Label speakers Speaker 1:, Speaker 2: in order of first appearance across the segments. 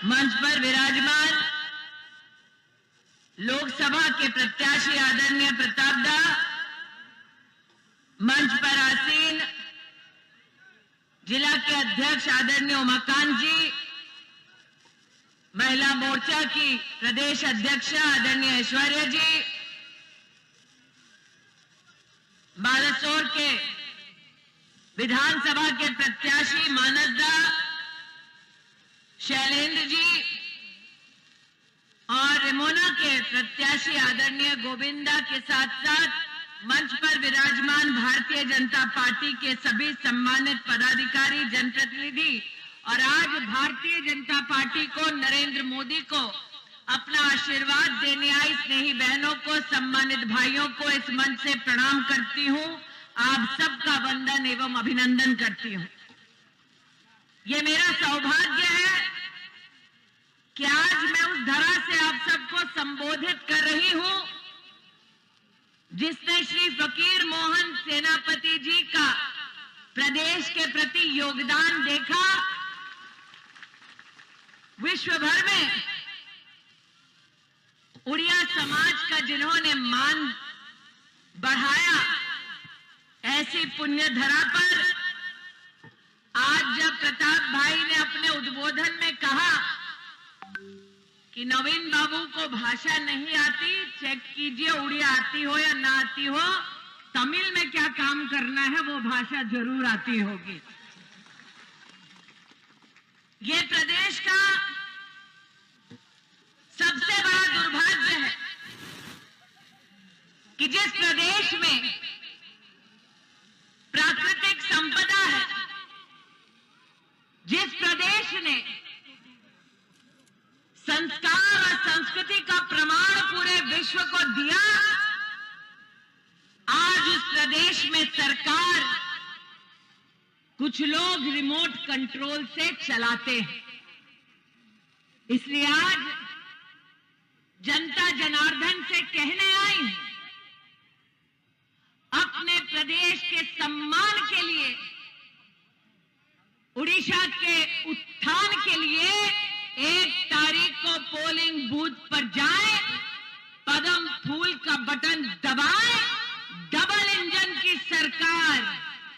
Speaker 1: मंच पर विराजमान लोकसभा के प्रत्याशी आदरणीय प्रताप दा, मंच पर आसीन जिला के अध्यक्ष आदरणीय उमाकांत जी, महिला मोर्चा की प्रदेश अध्यक्ष आदरणीय ऐश्वर्या जी, बालासोर के विधानसभा के प्रत्याशी मानस दा, शैलेंद्र जी और रेमोना के प्रत्याशी आदरणीय गोविंदा के साथ साथ मंच पर विराजमान भारतीय जनता पार्टी के सभी सम्मानित पदाधिकारी, जनप्रतिनिधि और आज भारतीय जनता पार्टी को, नरेंद्र मोदी को अपना आशीर्वाद देने आई स्नेही बहनों को, सम्मानित भाइयों को इस मंच से प्रणाम करती हूं। आप सबका वंदन एवं अभिनंदन करती हूं। ये मेरा सौभाग्य है कि आज मैं उस धरा से आप सबको संबोधित कर रही हूं जिसने श्री फकीर मोहन सेनापति जी का प्रदेश के प्रति योगदान देखा। विश्व भर में उड़िया समाज का जिन्होंने मान बढ़ाया, ऐसी पुण्य धरा पर आज जब प्रताप भाई ने अपने उद्बोधन में कहा कि नवीन बाबू को भाषा नहीं आती, चेक कीजिए उड़िया आती हो या ना आती हो, तमिल में क्या काम करना है वो भाषा जरूर आती होगी। ये प्रदेश का सबसे बड़ा दुर्भाग्य है कि जिस प्रदेश में प्राकृतिक संपदा है, जिस प्रदेश ने संस्कार और संस्कृति का प्रमाण पूरे विश्व को दिया, आज उस प्रदेश में सरकार कुछ लोग रिमोट कंट्रोल से चलाते हैं। इसलिए आज जनता जनार्दन से कहने आई हूं, अपने प्रदेश के सम्मान के लिए, उड़ीसा के उत्थान के लिए 1 तारीख को पोलिंग बूथ पर जाएं, पद्म फूल का बटन दबाएं, डबल इंजन की सरकार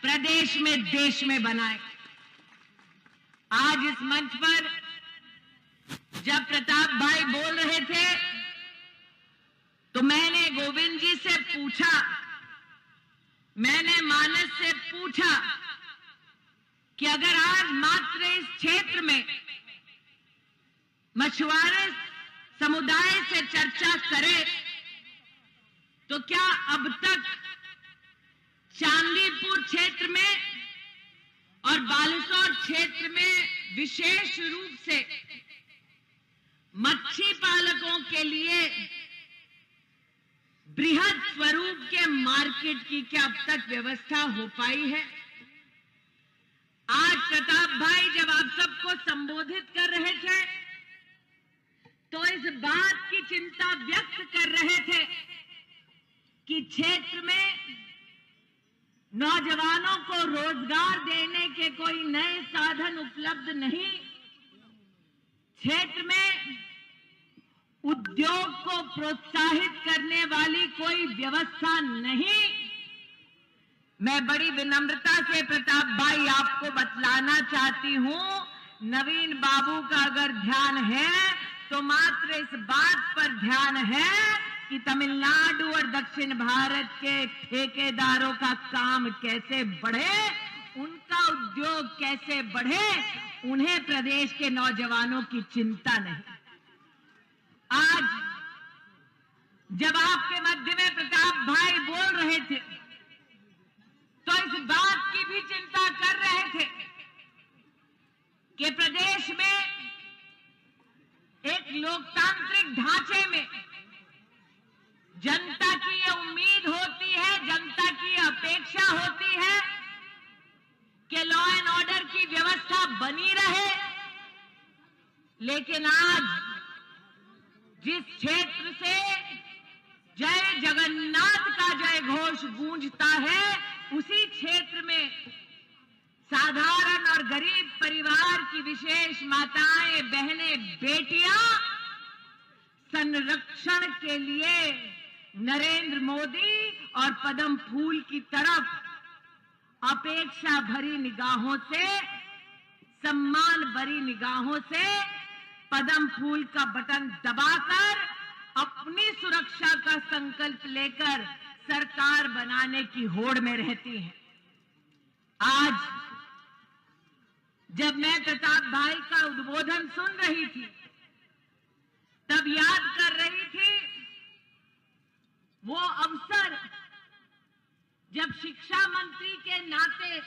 Speaker 1: प्रदेश में, देश में बनाएं। आज इस मंच पर जब प्रताप भाई बोल रहे थे तो मैंने गोविंद जी से पूछा, मैंने मानस से पूछा कि अगर आज मात्र इस क्षेत्र में मछुआरे समुदाय से चर्चा करें तो क्या अब तक चांदीपुर क्षेत्र में और बालासोर क्षेत्र में विशेष रूप से मच्छी पालकों के लिए बृहद स्वरूप के मार्केट की क्या अब तक व्यवस्था हो पाई है? आज प्रताप भाई जब आप सबको संबोधित कर रहे थे तो इस बात की चिंता व्यक्त कर रहे थे कि क्षेत्र में नौजवानों को रोजगार देने के कोई नए साधन उपलब्ध नहीं, क्षेत्र में उद्योग को प्रोत्साहित करने वाली कोई व्यवस्था नहीं। मैं बड़ी विनम्रता से प्रताप भाई आपको बतलाना चाहती हूं, नवीन बाबू का अगर ध्यान है तो मात्र इस बात पर ध्यान है कि तमिलनाडु और दक्षिण भारत के ठेकेदारों का काम कैसे बढ़े, उनका उद्योग कैसे बढ़े, उन्हें प्रदेश के नौजवानों की चिंता नहीं। आज जब आपके मध्य में प्रताप भाई बोल रहे थे तो इस बात की भी चिंता कर रहे थे कि प्रदेश में एक लोकतांत्रिक ढांचे में जनता की ये उम्मीद होती है, जनता की अपेक्षा होती है कि लॉ एंड ऑर्डर की व्यवस्था बनी रहे, लेकिन आज जिस क्षेत्र से जय जगन्नाथ का जय घोष गूंजता है, उसी क्षेत्र में साधारण और गरीब परिवार की विशेष माताएं, बहनें, बेटियां संरक्षण के लिए नरेंद्र मोदी और पद्म फूल की तरफ अपेक्षा भरी निगाहों से, सम्मान भरी निगाहों से पद्म फूल का बटन दबाकर अपनी सुरक्षा का संकल्प लेकर सरकार बनाने की होड़ में रहती हैं। आज जब मैं प्रताप भाई का उद्बोधन सुन रही थी, तब याद कर रही थी वो अवसर जब शिक्षा मंत्री के नाते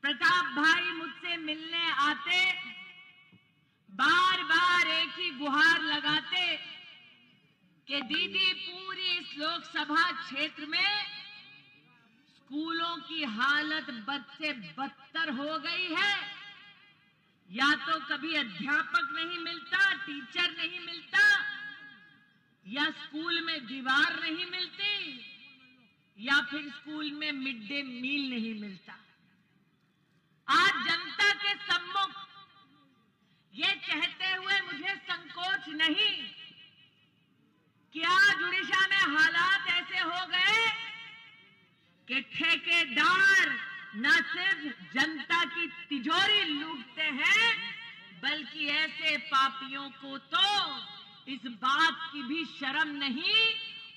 Speaker 1: प्रताप भाई मुझसे मिलने आते, बार बार एक ही गुहार लगाते कि दीदी पूरी इस लोकसभा क्षेत्र में स्कूलों की हालत बद से बदतर हो गई है। या तो कभी अध्यापक नहीं मिलता, टीचर नहीं मिलता, या स्कूल में दीवार नहीं मिलती, या फिर स्कूल में मिड डे मील नहीं मिलता। आज जनता के सम्मुख ये कहते हुए मुझे संकोच नहीं कि आज उड़ीसा में हालात ऐसे हो गए कि ठेकेदार न सिर्फ जनता की तिजोरी लूटते हैं, बल्कि ऐसे पापियों को तो इस बात की भी शर्म नहीं,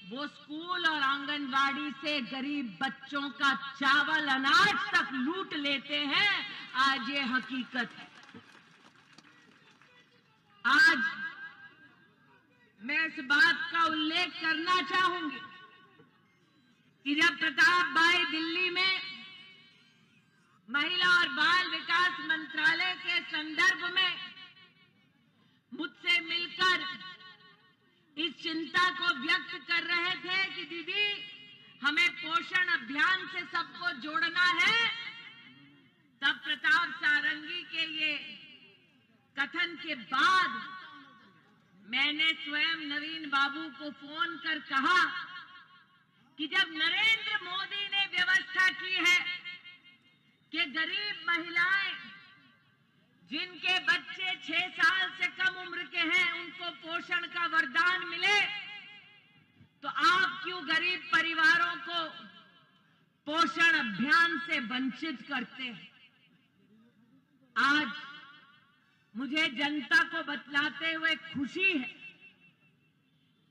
Speaker 1: वो स्कूल और आंगनबाड़ी से गरीब बच्चों का चावल अनाज तक लूट लेते हैं। आज ये हकीकत है। आज मैं इस बात का उल्लेख करना चाहूंगी कि जब प्रताप भाई दिल्ली में महिला और बाल विकास मंत्रालय के संदर्भ में मुझसे मिलकर इस चिंता को व्यक्त कर रहे थे कि दीदी हमें पोषण अभियान से सबको जोड़ना है, तब प्रताप सारंगी के ये कथन के बाद मैंने स्वयं नवीन बाबू को फोन कर कहा कि जब नरेंद्र मोदी ने व्यवस्था की है कि गरीब महिलाएं जिनके बच्चे 6 साल से कम उम्र के हैं उनको पोषण का वरदान मिले, तो आप क्यों गरीब परिवारों को पोषण अभियान से वंचित करते हैं? आज मुझे जनता को बतलाते हुए खुशी है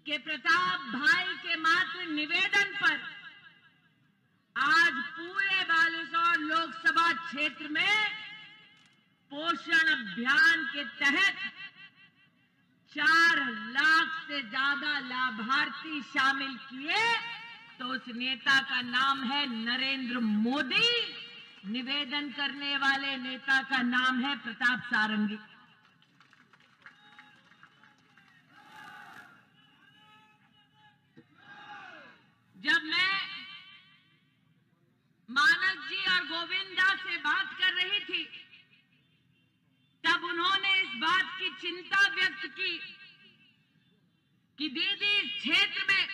Speaker 1: कि प्रताप भाई के मात्र निवेदन पर आज पूरे बालेश्वर लोकसभा क्षेत्र में पोषण अभियान के तहत 4 लाख से ज्यादा लाभार्थी शामिल किए। तो उस नेता का नाम है नरेंद्र मोदी, निवेदन करने वाले नेता का नाम है प्रताप सारंगी। जब मैं मानस जी और गोविंदा से बात कर रही थी, तब उन्होंने इस बात की चिंता व्यक्त की कि दीदी इस क्षेत्र में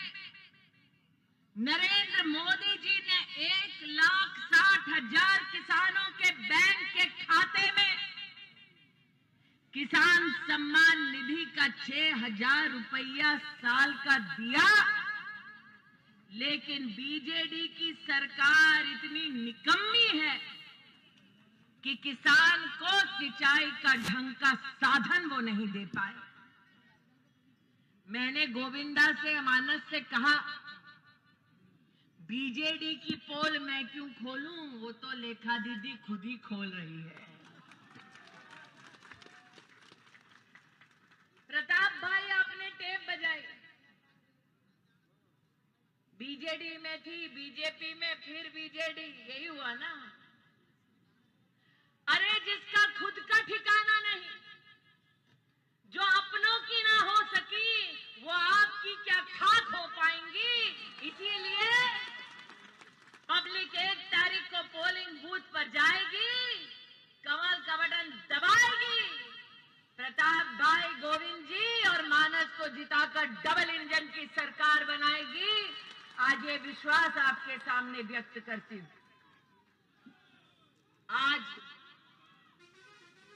Speaker 1: नरेंद्र मोदी जी ने 1,60,000 किसानों के बैंक के खाते में किसान सम्मान निधि का 6,000 रुपया साल का दिया, लेकिन बीजेडी की सरकार इतनी निकम्मी है कि किसान को सिंचाई का ढंग का साधन वो नहीं दे पाए। मैंने गोविंदा से, मानस से कहा, बीजेडी की पोल मैं क्यों खोलूं, वो तो लेखा दीदी खुद ही खोल रही है। प्रताप भाई आपने टेप बजाई, बीजेडी में थी, बीजेपी में, फिर बीजेडी, यही हुआ ना। अरे जिसका खुद का ठिकाना नहीं, जो अपनों की ना हो सकी, वो आपकी क्या खाक हो पाएंगी। इसीलिए पब्लिक 1 तारीख को पोलिंग बूथ पर जाएगी, कमल का बटन दबाएगी, प्रताप भाई, गोविंद जी और मानस को जिताकर डबल इंजन की सरकार बनाएगी। आज ये विश्वास आपके सामने व्यक्त करती हूं। आज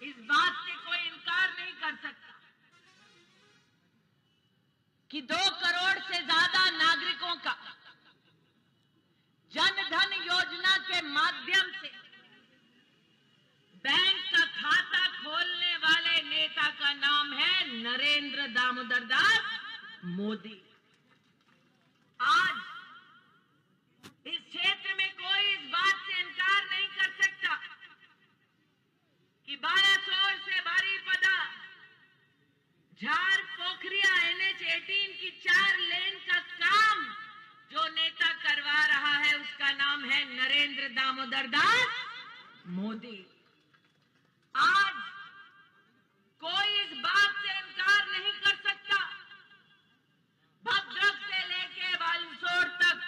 Speaker 1: इस बात से कोई इनकार नहीं कर सकता कि 2 करोड़ से ज्यादा नागरिकों का जन धन योजना के माध्यम से बैंक का खाता खोलने वाले नेता का नाम है नरेंद्र दामोदर दास मोदी। आज इस क्षेत्र में कोई इस बात से इनकार नहीं कर सकता कि बालासोर से बारीपदा झार पोखरिया NH-18 की 4 लेन का काम जो नेता करवा रहा है उसका नाम है नरेंद्र दामोदर दास मोदी। आज कोई इस बात से इनकार नहीं कर सकता भद्रक से लेके बालासोर तक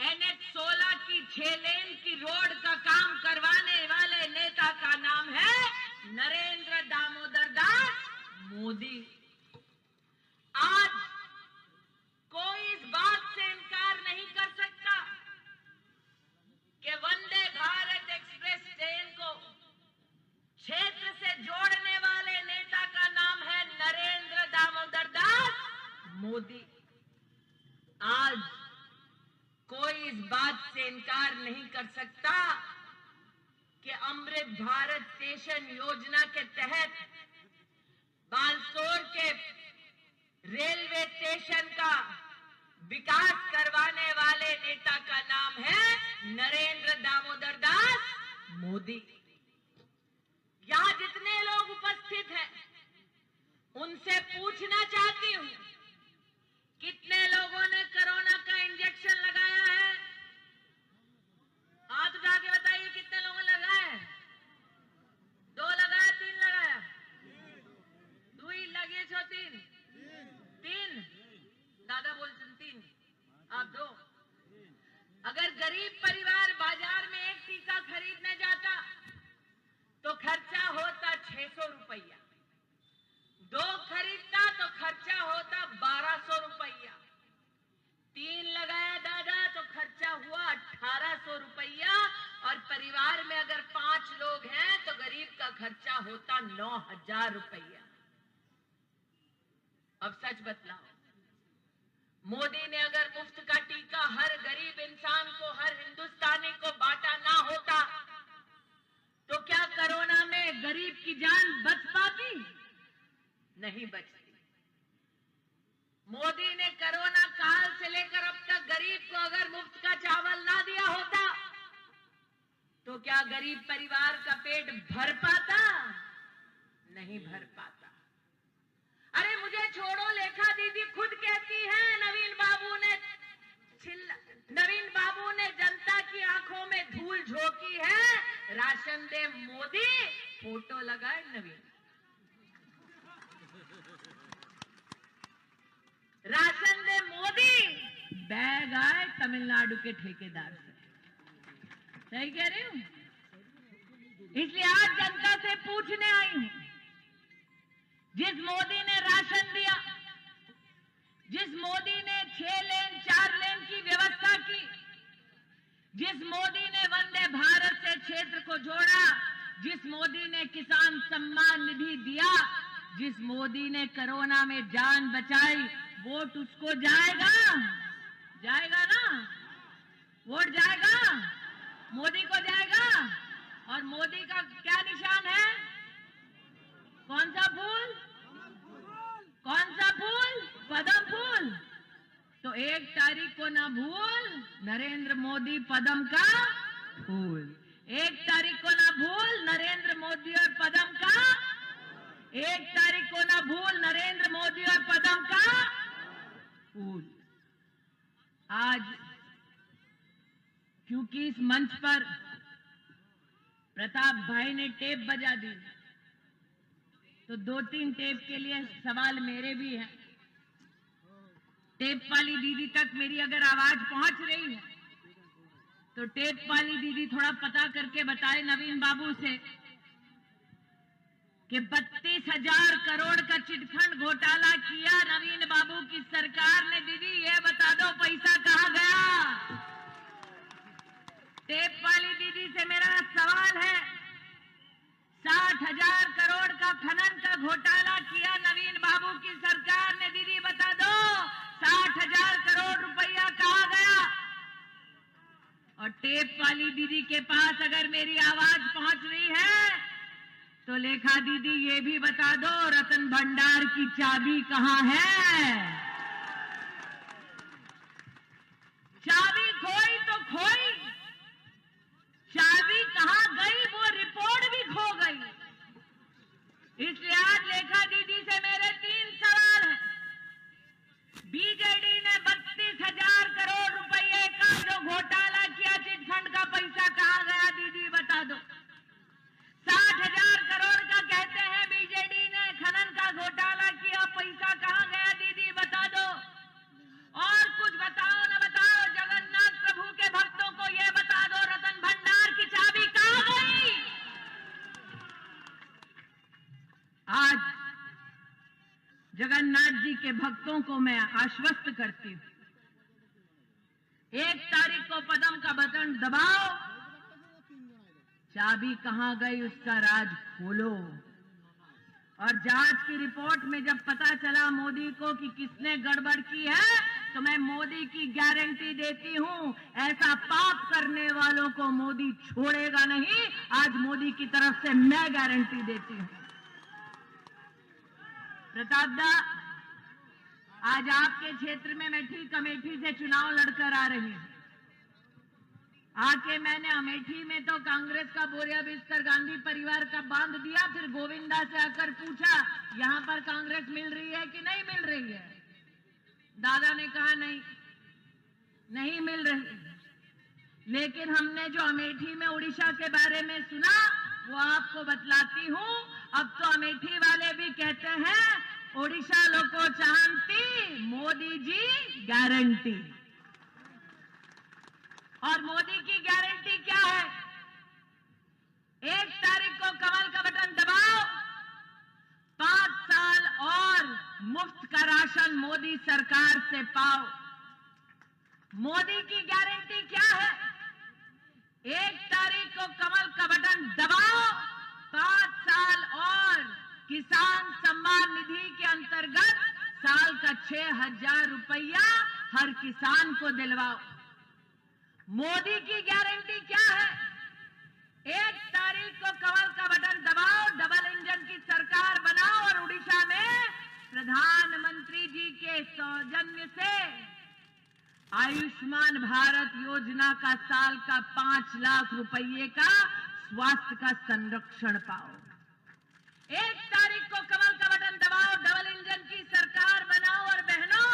Speaker 1: NH-16 की 6 लेन की रोड का काम करवाने वाले नेता का नाम है नरेंद्र दामोदर दास मोदी। आज कोई इस बात से इनकार नहीं कर सकता कि वंदे भारत एक्सप्रेस ट्रेन को क्षेत्र से जोड़ने वाले नेता का नाम है नरेंद्र दामोदर दास मोदी। आज कोई इस बात से इनकार नहीं कर सकता कि अमृत भारत स्टेशन योजना के तहत बालासोर के रेलवे स्टेशन का विकास करवाने वाले नेता का नाम है नरेंद्र दामोदर दास मोदी। यहां जितने लोग उपस्थित हैं उनसे पूछना चाहती हूं कितने लोगों ने कोरोना का इंजेक्शन लगाया है? हाथ उठा के बताइए कितने लोगों ने लगाया है? 2 लगाया, 3 लगाया? 2 ही लगे छो 3 दादा बोलते 3 आप 2। अगर गरीब परिवार बाजार में एक टीका खरीदने जाता तो खर्चा होता 600 रुपया, 2 खरीदता तो खर्चा होता 1200 रुपया, 3 लगाया दादा तो खर्चा हुआ 1800 रुपया, और परिवार में अगर 5 लोग हैं तो गरीब का खर्चा होता 9000 रुपया। अब सच बतलाओ, मोदी ने अगर मुफ्त का टीका हर गरीब इंसान को, हर हिंदुस्तानी को बांटा ना होता तो क्या कोरोना में गरीब की जान बच पाती? नहीं बचती। मोदी ने कोरोना काल से लेकर अब तक गरीब को अगर मुफ्त का चावल ना दिया होता तो क्या गरीब परिवार का पेट भर पाता? नहीं भर पाता। अरे मुझे छोड़ो, लेखा दीदी खुद कहती है नवीन बाबू ने जनता की आंखों में धूल झोंकी है। राशन दे मोदी, फोटो लगाए नवीन। राशन दे मोदी, बैग आए तमिलनाडु के ठेकेदार से। सही कह रही हूं? इसलिए आज जनता से पूछने आई हूं, जिस मोदी ने राशन दिया, जिस मोदी ने 6 लेन 4 लेन की व्यवस्था की, जिस मोदी ने वंदे भारत से क्षेत्र को जोड़ा, जिस मोदी ने किसान सम्मान निधि दिया, जिस मोदी ने कोरोना में जान बचाई, वोट उसको जाएगा? जाएगा ना? वोट जाएगा? मोदी को जाएगा। और मोदी का क्या निशान है? कौन सा फूल? कौन सा फूल? पद्म फूल। तो 1 तारीख को ना भूल, नरेंद्र मोदी पद्म का फूल। 1 तारीख को ना भूल, नरेंद्र मोदी और पद्म का। 1 तारीख को ना भूल, नरेंद्र मोदी और पद्म का फूल। आज क्योंकि इस मंच पर प्रताप भाई ने टेप बजा दी, तो 2-3 टेप के लिए सवाल मेरे भी हैं। टेप वाली दीदी तक मेरी अगर आवाज पहुंच रही है तो टेप वाली दीदी थोड़ा पता करके बताए नवीन बाबू से कि 32,000 करोड़ का चिटफंड घोटाला किया नवीन बाबू की सरकार ने। दीदी ये बता दो पैसा कहां गया? टेप वाली दीदी से मेरा सवाल है, 60,000 करोड़ खनन का घोटाला किया नवीन बाबू की सरकार ने, दीदी बता दो 60,000 करोड़ रुपया कहाँ गया? और टेप वाली दीदी के पास अगर मेरी आवाज पहुंच रही है तो लेखा दीदी ये भी बता दो रतन भंडार की चाबी कहाँ है? चाबी खोई तो खोई, चाबी कहाँ गई वो रिपोर्ट भी खो गई। इसलिए आज लेखा दीदी से मेरे 3 सवाल हैं। बीजेडी ने 32,000 करोड़ रुपए का जो घोटाला किया, चिटफंड का पैसा कहाँ गया? दीदी बता दो। 60,000 करोड़ का कहते हैं बीजेडी ने खनन का घोटाला किया, पैसा कहाँ गया? दीदी बता दो। और कुछ बताओ ना बताओ, जगन्नाथ प्रभु के भक्तों को ये बता दो रतन भंडार की चाबी कहाँ गई? आज जगन्नाथ जी के भक्तों को मैं आश्वस्त करती हूं, 1 तारीख को पदम का बटन दबाओ, चाबी कहां गई उसका राज खोलो। और जांच की रिपोर्ट में जब पता चला मोदी को कि किसने गड़बड़ की है, तो मैं मोदी की गारंटी देती हूं, ऐसा पाप करने वालों को मोदी छोड़ेगा नहीं। आज मोदी की तरफ से मैं गारंटी देती हूं। प्रताप दा, आज आपके क्षेत्र में मैं ठीक अमेठी से चुनाव लड़कर आ रही हूं। आके मैंने अमेठी में तो कांग्रेस का बोरिया बिस्तर गांधी परिवार का बांध दिया, फिर गोविंदा से आकर पूछा यहां पर कांग्रेस मिल रही है कि नहीं मिल रही है? दादा ने कहा नहीं मिल रही। लेकिन हमने जो अमेठी में उड़ीसा के बारे में सुना वो आपको बतलाती हूं। अब तो अमेठी वाले भी कहते हैं ओडिशा लोको चाहती मोदी जी गारंटी। और मोदी की गारंटी क्या है? 1 तारीख को कमल का बटन दबाओ, 5 साल और मुफ्त का राशन मोदी सरकार से पाओ। मोदी की गारंटी क्या है? 1 तारीख को कमल का बटन दबाओ, 5 साल और किसान सम्मान निधि के अंतर्गत साल का 6,000 रुपया हर किसान को दिलवाओ। मोदी की गारंटी क्या है? 1 तारीख को कमल का बटन दबाओ, डबल इंजन की सरकार बनाओ और उड़ीसा में प्रधानमंत्री जी के सौजन्य से आयुष्मान भारत योजना का साल का 5 लाख रुपये का स्वास्थ्य का संरक्षण पाओ। 1 तारीख को कमल का बटन दबाओ, डबल इंजन की सरकार बनाओ और बहनों,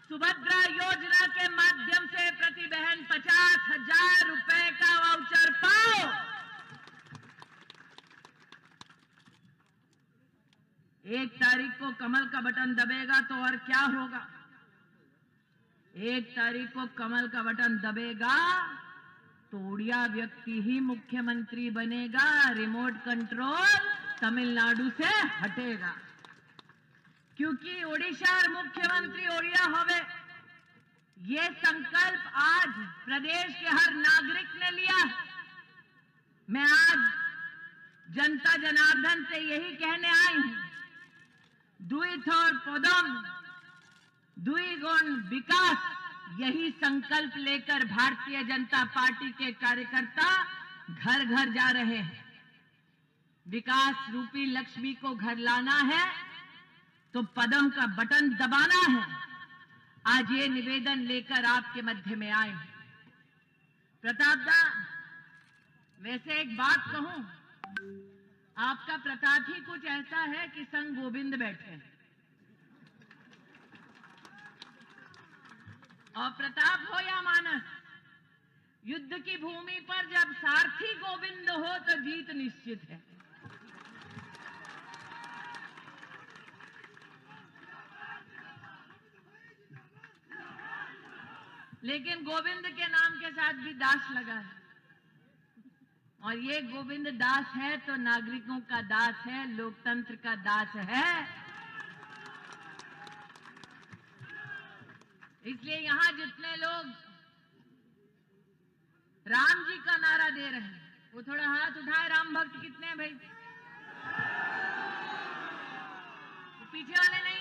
Speaker 1: सुभद्रा योजना के माध्यम से प्रति बहन 50,000 रुपए का वाउचर पाओ। 1 तारीख को कमल का बटन दबेगा तो और क्या होगा? 1 तारीख को कमल का बटन दबेगा तो उड़िया व्यक्ति ही मुख्यमंत्री बनेगा, रिमोट कंट्रोल तमिलनाडु से हटेगा। क्योंकि ओडिशा मुख्यमंत्री ओडिया होवे, ये संकल्प आज प्रदेश के हर नागरिक ने लिया। मैं आज जनता जनार्दन से यही कहने आई हूं, दुई थोर पदम दुई गुण विकास, यही संकल्प लेकर भारतीय जनता पार्टी के कार्यकर्ता घर घर जा रहे हैं। विकास रूपी लक्ष्मी को घर लाना है तो पदम का बटन दबाना है। आज ये निवेदन लेकर आपके मध्य में आए। प्रताप दा, वैसे एक बात कहूं, आपका प्रताप ही कुछ ऐसा है कि संग गोविंद बैठे। और प्रताप हो या मानस, युद्ध की भूमि पर जब सारथी गोविंद हो तो जीत निश्चित है। लेकिन गोविंद के नाम के साथ भी दास लगा है, और ये गोविंद दास है तो नागरिकों का दास है, लोकतंत्र का दास है। इसलिए यहां जितने लोग राम जी का नारा दे रहे हैं वो थोड़ा हाथ उठाए। राम भक्त कितने हैं भाई? पीछे वाले नहीं